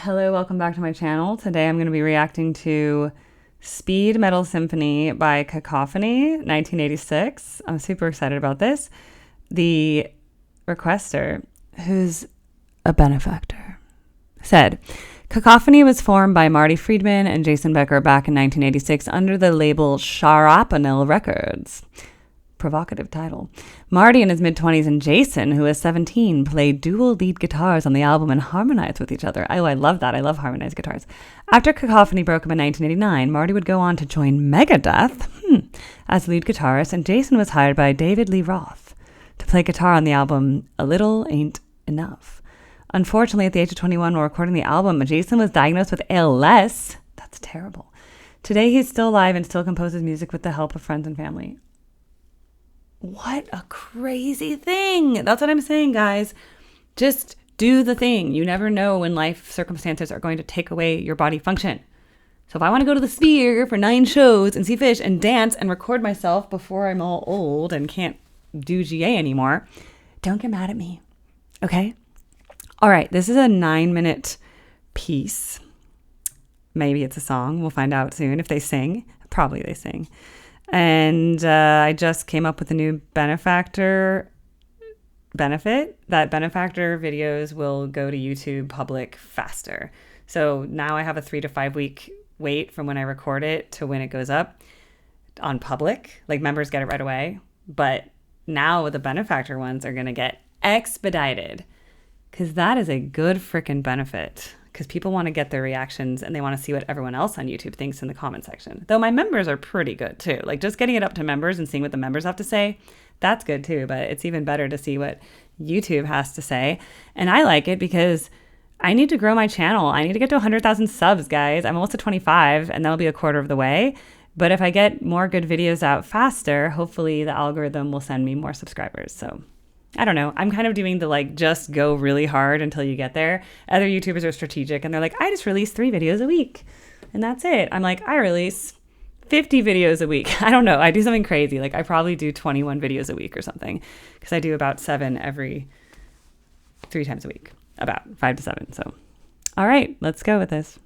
Hello, welcome back to my channel. Today I'm going to be reacting to Speed Metal Symphony by Cacophony, 1986. I'm super excited about this. The requester, who's a benefactor, said, Cacophony was formed by Marty Friedman and Jason Becker back in 1986 under the label Sharapnel Records. Provocative title. Marty in his mid-20s and Jason, who is 17, played dual lead guitars on the album and harmonized with each other. Oh, I love that. I love harmonized guitars. After Cacophony broke up in 1989, Marty would go on to join Megadeth as lead guitarist, and Jason was hired by David Lee Roth to play guitar on the album A Little Ain't Enough. Unfortunately, at the age of 21, while recording the album, Jason was diagnosed with ALS. That's terrible. Today, he's still alive and still composes music with the help of friends and family. What a crazy thing. That's what I'm saying, guys. Just do the thing. You never know when life circumstances are going to take away your body function. So if I want to go to the Sphere for 9 shows and see Fish and dance and record myself before I'm all old and can't do GA anymore, don't get mad at me. Okay? All right. This is a 9-minute piece. Maybe it's a song. We'll find out soon if they sing. Probably they sing. And I just came up with a new benefit. That benefactor videos will go to YouTube public faster. So now I have a 3 to 5 week wait from when I record it to when it goes up on public. Like, members get it right away. But now the benefactor ones are going to get expedited, because that is a good freaking benefit. Because people want to get their reactions and they want to see what everyone else on YouTube thinks in the comment section. Though my members are pretty good too. Like, just getting it up to members and seeing what the members have to say, that's good too. But it's even better to see what YouTube has to say. And I like it because I need to grow my channel. I need to get to 100,000 subs, guys. I'm almost at 25 and that'll be a quarter of the way. But if I get more good videos out faster, hopefully the algorithm will send me more subscribers. So I don't know. I'm kind of doing the just go really hard until you get there. Other YouTubers are strategic and they're like, I just release 3 videos a week and that's it. I'm like, I release 50 videos a week. I don't know. I do something crazy. Like, I probably do 21 videos a week or something, because I do about 7 every 3 times a week, about 5 to 7. So, all right, let's go with this.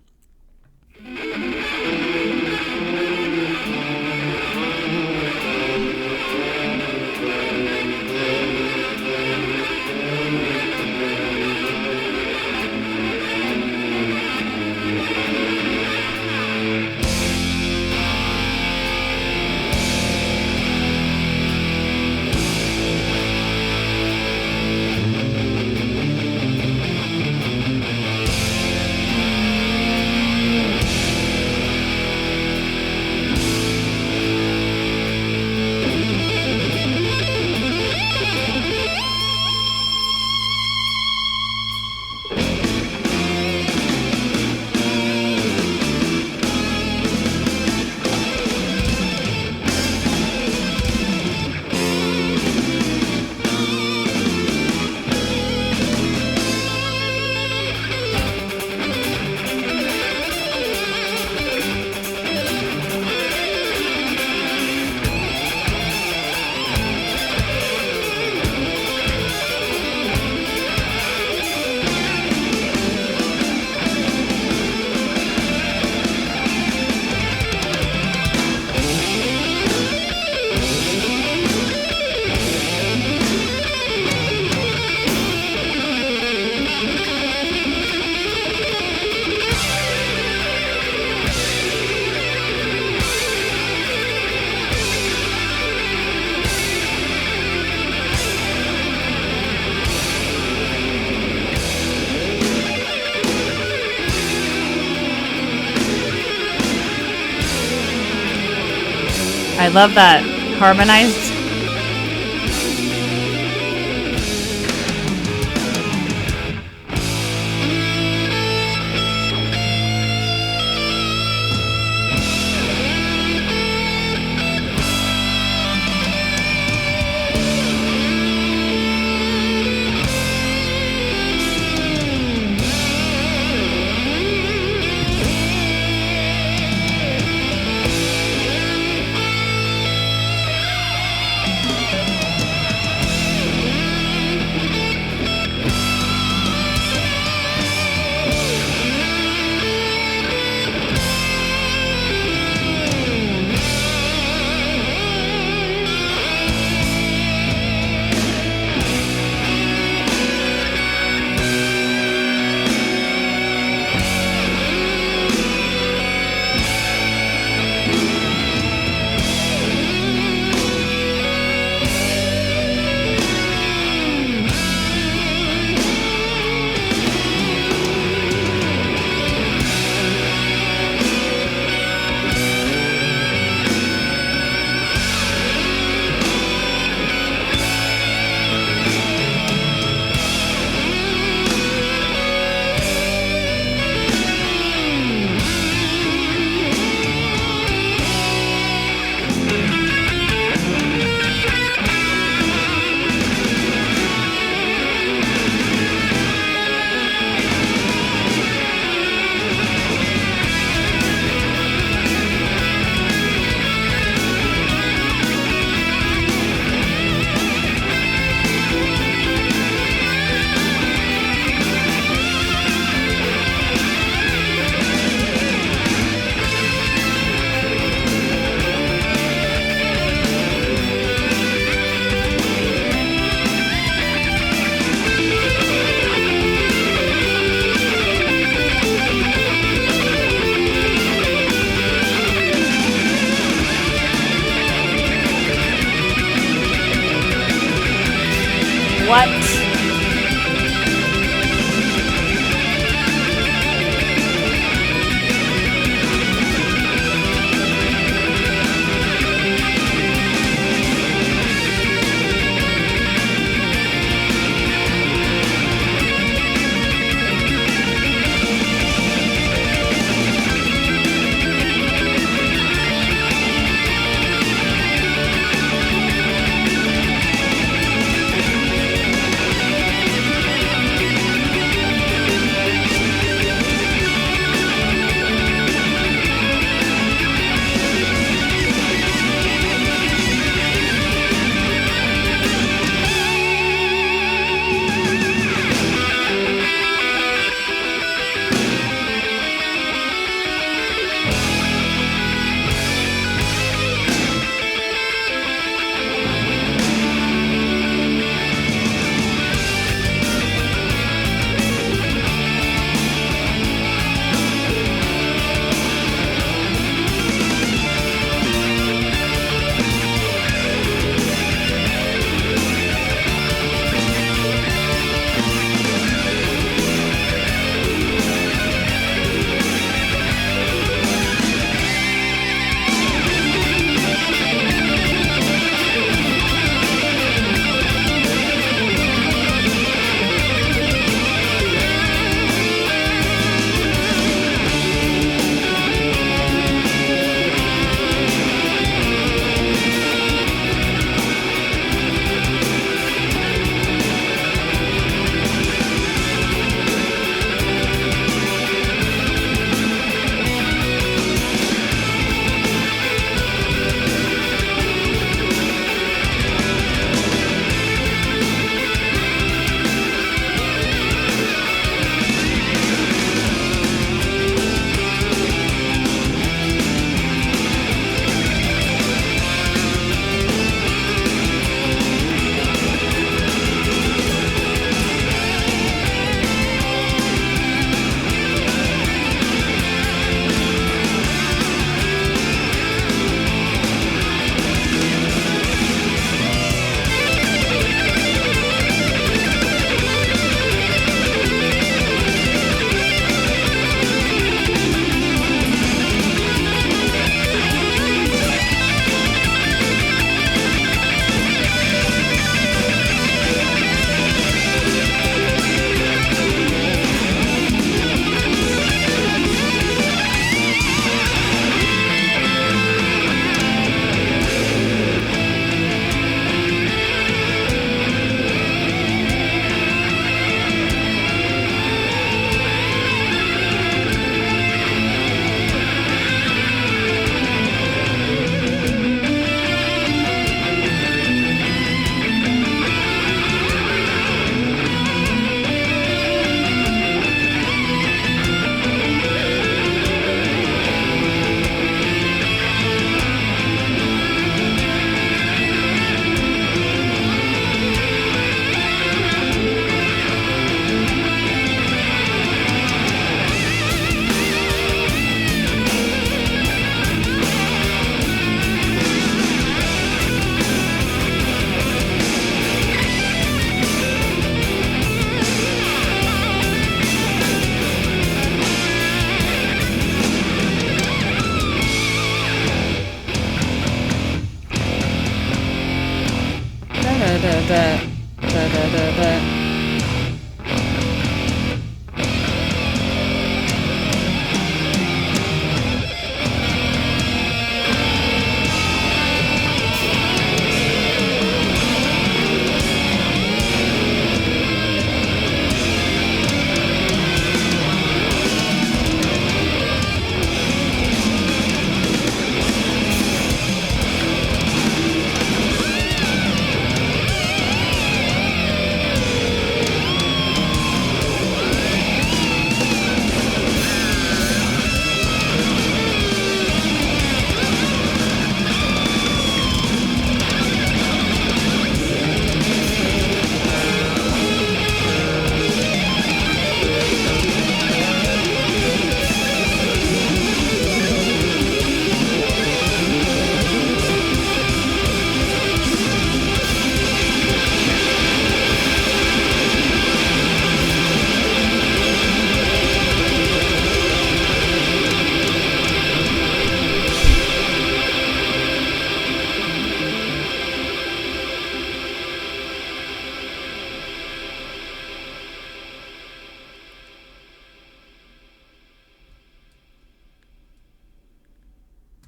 I love that harmonized.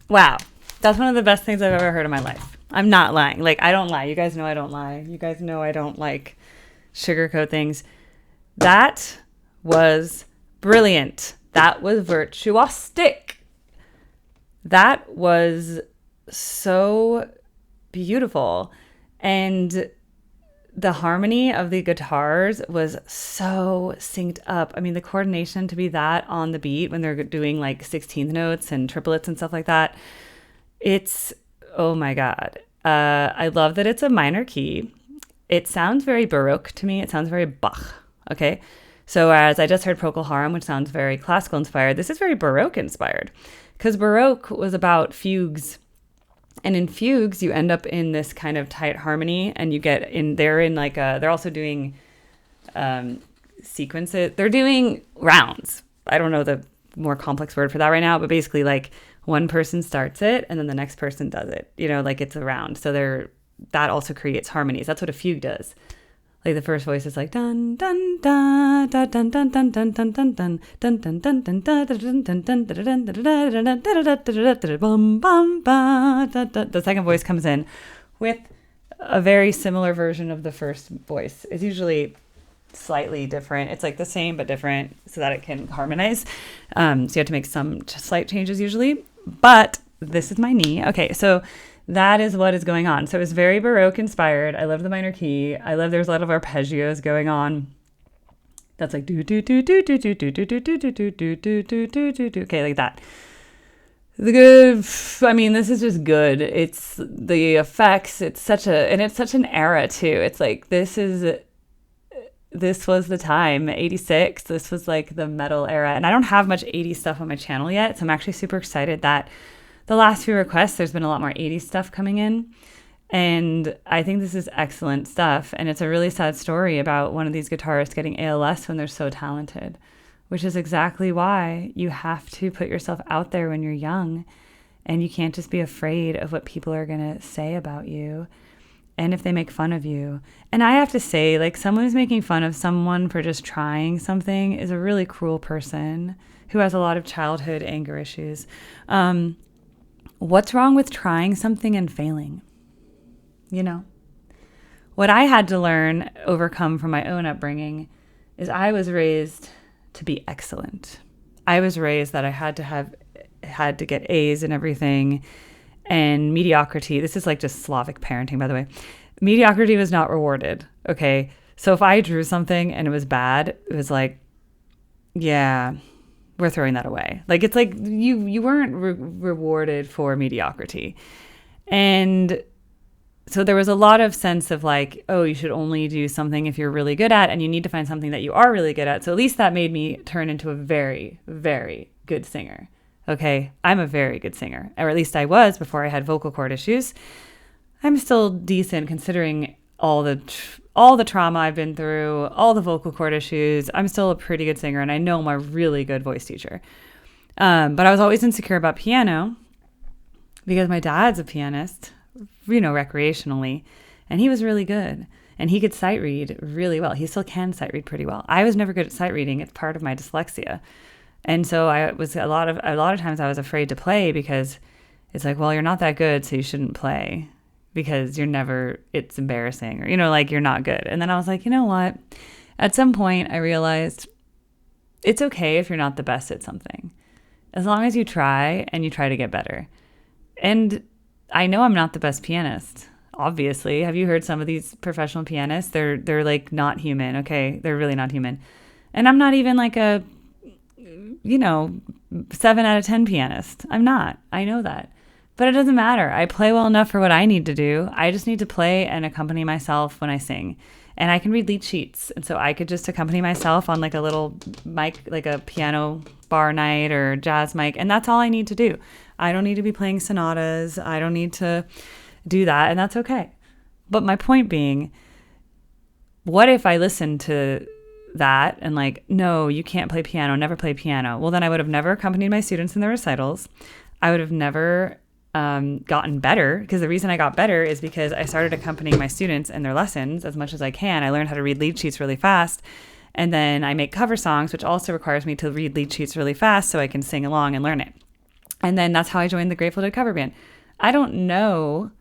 Wow. That's one of the best things I've ever heard in my life. I'm not lying. Like, I don't lie. You guys know I don't lie. You guys know I don't like sugarcoat things. That was brilliant. That was virtuosic. That was so beautiful. And the harmony of the guitars was so synced up. I mean, the coordination to be that on the beat when they're doing like 16th notes and triplets and stuff like that. It's, oh my God. I love that it's a minor key. It sounds very Baroque to me. It sounds very Bach. Okay. So as I just heard Procol Harum, which sounds very classical inspired, this is very Baroque inspired because Baroque was about fugues. And in fugues, you end up in this kind of tight harmony, and you get in. They're also doing sequences. They're doing rounds. I don't know the more complex word for that right now, but basically, like one person starts it, and then the next person does it. Like it's a round. So that also creates harmonies. That's what a fugue does. Like the first voice is like dun dun dun dun dun dun dun dun dun dun dun dun dun dun dun dun. The second voice comes in with a very similar version of the first voice. It's usually slightly different. It's like the same but different so that it can harmonize. So you have to make some slight changes usually. But this is my knee. Okay, so that is what is going on. So it's very Baroque inspired. I love the minor key. I love there's a lot of arpeggios going on. That's like do do do do do do do do do do do do do do do do do. Okay, like that. The good. I mean, this is just good. It's the effects. It's such an era too. It's like this was the time, 86. This was like the metal era, and I don't have much 80s stuff on my channel yet, so I'm actually super excited that the last few requests, there's been a lot more 80s stuff coming in. And I think this is excellent stuff. And it's a really sad story about one of these guitarists getting ALS when they're so talented, which is exactly why you have to put yourself out there when you're young. And you can't just be afraid of what people are going to say about you. And if they make fun of you. And I have to say, like, someone who's making fun of someone for just trying something is a really cruel person who has a lot of childhood anger issues. What's wrong with trying something and failing? What I had to overcome from my own upbringing is I was raised to be excellent. I was raised that I had to get A's and everything, and mediocrity. This is like just Slavic parenting, by the way. Mediocrity was not rewarded. Okay. So if I drew something and it was bad, it was like, yeah, we're throwing that away. Like, it's like you weren't rewarded for mediocrity. And so there was a lot of sense of like, oh, you should only do something if you're really good at, and you need to find something that you are really good at. So at least that made me turn into a very, very good singer. Okay. I'm a very good singer, or at least I was before I had vocal cord issues. I'm still decent considering all the trauma I've been through, all the vocal cord issues. I'm still a pretty good singer, and I know I'm a really good voice teacher. But I was always insecure about piano because my dad's a pianist, recreationally, and he was really good. And he could sight read really well. He still can sight read pretty well. I was never good at sight reading. It's part of my dyslexia. And so I was a lot of times I was afraid to play because it's like, well, you're not that good, so you shouldn't play. Because it's embarrassing, or, like you're not good. And then I was like, you know what? At some point I realized it's okay if you're not the best at something, as long as you try and you try to get better. And I know I'm not the best pianist, obviously. Have you heard some of these professional pianists? They're like not human. Okay. They're really not human. And I'm not even like a, 7 out of 10 pianist. I'm not. I know that. But it doesn't matter. I play well enough for what I need to do. I just need to play and accompany myself when I sing. And I can read lead sheets. And so I could just accompany myself on like a little mic, like a piano bar night or jazz mic. And that's all I need to do. I don't need to be playing sonatas. I don't need to do that. And that's okay. But my point being, what if I listened to that and like, no, you can't play piano, never play piano. Well, then I would have never accompanied my students in their recitals. I would have never gotten better, because the reason I got better is because I started accompanying my students in their lessons as much as I can. I learned how to read lead sheets really fast. And then I make cover songs, which also requires me to read lead sheets really fast so I can sing along and learn it. And then that's how I joined the Grateful Dead cover band. I don't know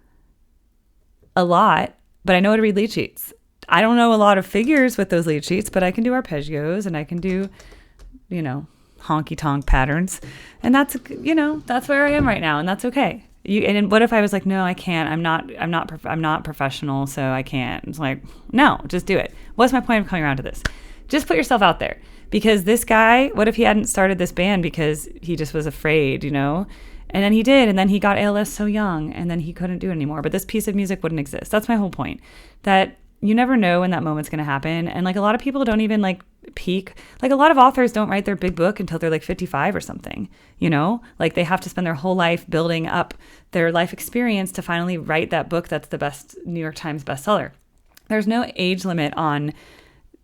a lot, but I know how to read lead sheets. I don't know a lot of figures with those lead sheets, but I can do arpeggios and I can do, honky tonk patterns. And that's where I am right now. And that's okay. And what if I was like, no, I can't. I'm not professional, so I can't. It's like, no, just do it. What's my point of coming around to this? Just put yourself out there. Because this guy, what if he hadn't started this band because he just was afraid, And then he did, and then he got ALS so young, and then he couldn't do it anymore. But this piece of music wouldn't exist. That's my whole point. That you never know when that moment's going to happen. And like a lot of people don't even like peak. Like a lot of authors don't write their big book until they're like 55 or something, Like they have to spend their whole life building up their life experience to finally write that book that's the best New York Times bestseller. There's no age limit on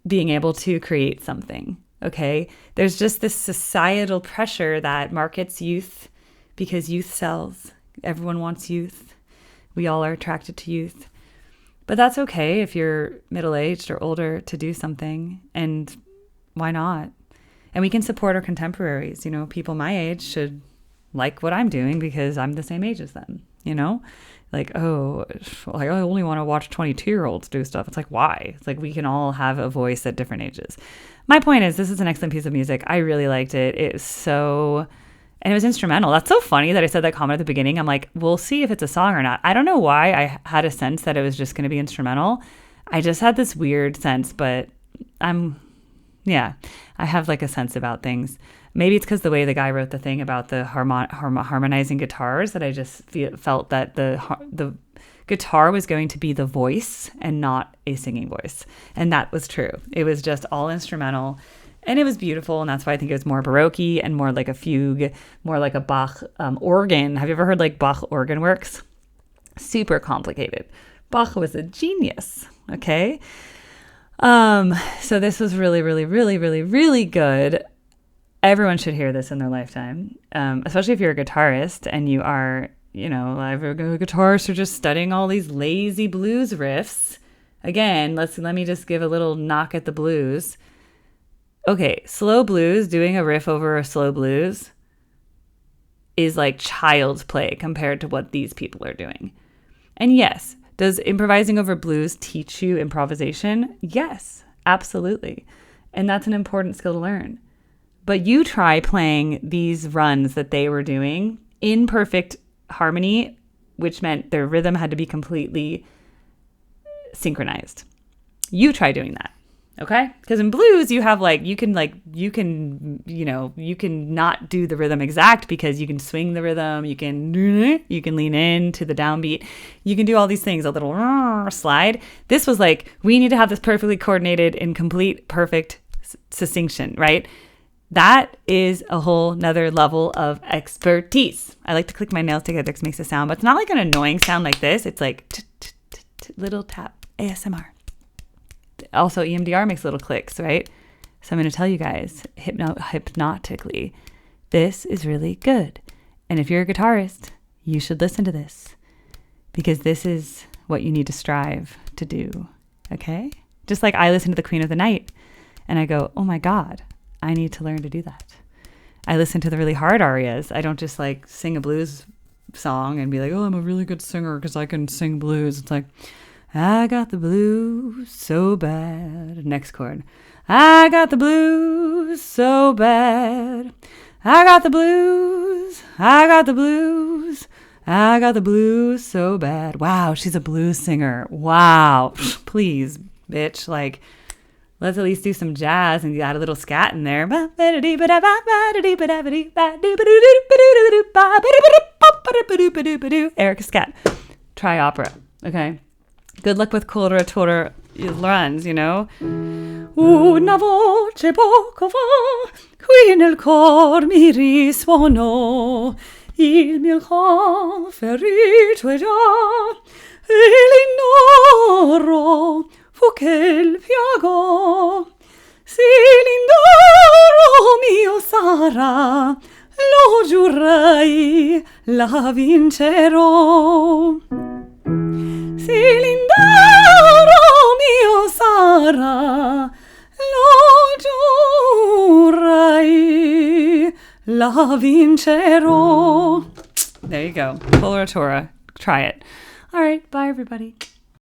being able to create something. Okay, there's just this societal pressure that markets youth because youth sells. Everyone wants youth. We all are attracted to youth. But that's okay if you're middle-aged or older to do something, and why not? And we can support our contemporaries. People my age should like what I'm doing because I'm the same age as them, Like, I only want to watch 22-year-olds do stuff. It's like, why? It's like we can all have a voice at different ages. My point is, this is an excellent piece of music. I really liked it. It was and it was instrumental. That's so funny that I said that comment at the beginning. I'm like, we'll see if it's a song or not. I don't know why I had a sense that it was just going to be instrumental. I just had this weird sense, but I have like a sense about things. Maybe it's because the way the guy wrote the thing about the harmonizing guitars that I just felt that the guitar was going to be the voice and not a singing voice. And that was true. It was just all instrumental and it was beautiful. And that's why I think it was more Baroque and more like a fugue, more like a Bach organ. Have you ever heard like Bach organ works? Super complicated. Bach was a genius. Okay. So this was really, really, really, really, really good. Everyone should hear this in their lifetime, especially if you're a guitarist and you are, guitarists are just studying all these lazy blues riffs. Again, let me just give a little knock at the blues. Okay, slow blues, doing a riff over a slow blues is like child's play compared to what these people are doing. And yes, does improvising over blues teach you improvisation? Yes, absolutely. And that's an important skill to learn. But you try playing these runs that they were doing in perfect harmony, which meant their rhythm had to be completely synchronized. You try doing that, okay? Because in blues, you have you can not do the rhythm exact because you can swing the rhythm, you can lean into the downbeat, you can do all these things, a little slide. This was like, we need to have this perfectly coordinated in complete, perfect succinction, right? That is a whole nother level of expertise. I like to click my nails together because it makes a sound, but it's not like an annoying sound like this. It's like little tap, ASMR. Also, EMDR makes little clicks, right? So I'm going to tell you guys, hypnotically, this is really good. And if you're a guitarist, you should listen to this because this is what you need to strive to do, okay? Just like I listen to the Queen of the Night and I go, oh my God, I need to learn to do that. I listen to the really hard arias. I don't just sing a blues song and be like, oh, I'm a really good singer because I can sing blues. It's like, I got the blues so bad. Next chord. I got the blues so bad. I got the blues. I got the blues. I got the blues so bad. Wow, she's a blues singer. Wow. Please, bitch. Let's at least do some jazz and add a little scat in there. Erica Scat. Try opera. Okay. Good luck with coloratura runs, Una voce poco fa, qui nel cor mi risuonò, il mio cor ferito è già, e l'ignoro fu che il piago. Se l'indoro mio sarà, lo giurai, la vincerò. Se l'indoro mio sarà, lo giurai, La vincerò. There you go. Coloratura. Try it. All right. Bye, everybody.